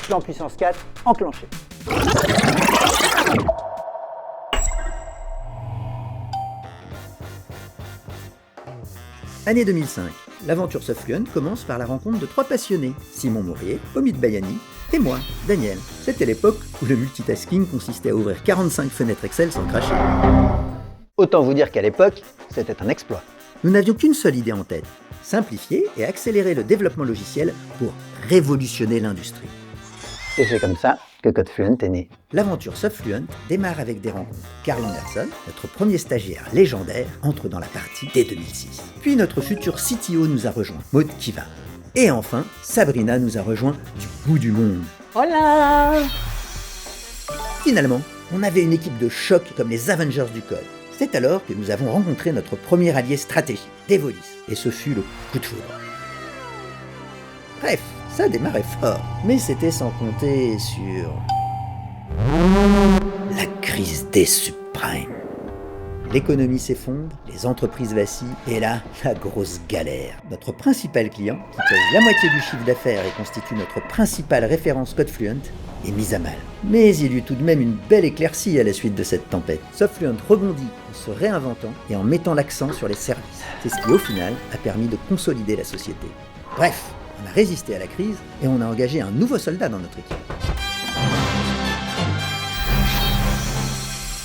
Plan puissance 4, enclenché. Année 2005. L'aventure Softfluent commence par la rencontre de 3 passionnés, Simon Mourier, Omid Bayani et moi, Daniel. C'était l'époque où le multitasking consistait à ouvrir 45 fenêtres Excel sans cracher. Autant vous dire qu'à l'époque, c'était un exploit. Nous n'avions qu'une seule idée en tête, simplifier et accélérer le développement logiciel pour révolutionner l'industrie. Et c'est comme ça que CodeFluent est né. L'aventure Softfluent démarre avec des rencontres. Karl Anderson, notre premier stagiaire légendaire, entre dans la partie dès 2006. Puis notre futur CTO nous a rejoint, Maud Kiva. Et enfin, Sabrina nous a rejoint du bout du monde. Hola! Finalement, on avait une équipe de choc comme les Avengers du code. C'est alors que nous avons rencontré notre premier allié stratégique, Devolis, et ce fut le coup de foudre. Bref, ça démarrait fort, mais c'était sans compter sur la crise des subprimes. L'économie s'effondre, les entreprises vacillent, et là, la grosse galère. Notre principal client, qui pèse la moitié du chiffre d'affaires et constitue notre principale référence CodeFluent, est mise à mal. Mais il y eut tout de même une belle éclaircie à la suite de cette tempête. Softfluent rebondit en se réinventant et en mettant l'accent sur les services. C'est ce qui, au final, a permis de consolider la société. Bref, on a résisté à la crise et on a engagé un nouveau soldat dans notre équipe.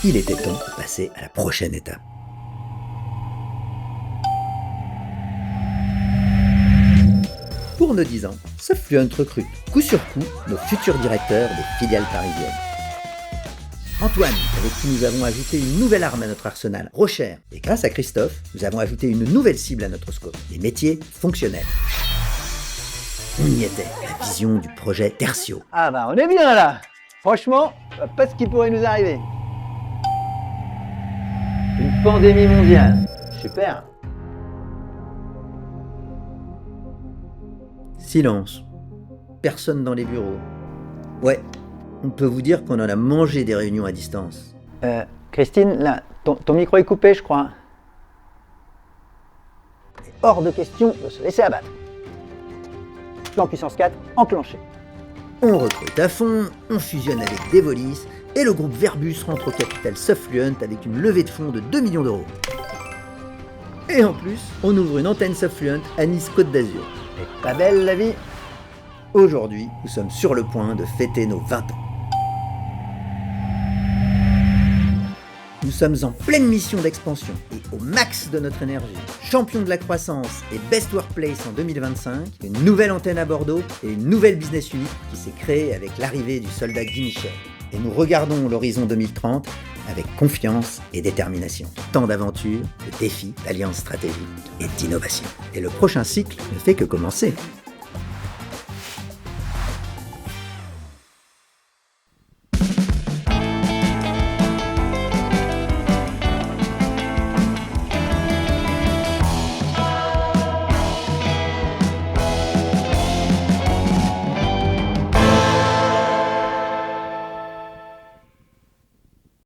Il était temps de passer à la prochaine étape. Pour nos 10 ans, Softfluent recrute coup sur coup nos futurs directeurs des filiales parisiennes. Antoine, avec qui nous avons ajouté une nouvelle arme à notre arsenal, Rocher. Et grâce à Christophe, nous avons ajouté une nouvelle cible à notre scope, les métiers fonctionnels. On y était, la vision du projet Tertio. Ah bah on est bien là! Franchement, pas ce qui pourrait nous arriver. Une pandémie mondiale. Super. Silence. Personne dans les bureaux. Ouais, on peut vous dire qu'on en a mangé des réunions à distance. Christine, là, ton micro est coupé, je crois. C'est hors de question de se laisser abattre. Plan puissance 4, enclenché. On recrute à fond, on fusionne avec Devolis, et le groupe Verbus rentre au capital Softfluent avec une levée de fonds de 2 millions d'euros. Et en plus, on ouvre une antenne Softfluent à Nice-Côte d'Azur. C'est pas belle la vie? Aujourd'hui, nous sommes sur le point de fêter nos 20 ans. Nous sommes en pleine mission d'expansion et au max de notre énergie. Champion de la croissance et Best Workplace en 2025, une nouvelle antenne à Bordeaux et une nouvelle business unit qui s'est créée avec l'arrivée du soldat Guy Michel. Et nous regardons l'horizon 2030 avec confiance et détermination. Tant d'aventures, de défis, d'alliances stratégiques et d'innovation. Et le prochain cycle ne fait que commencer.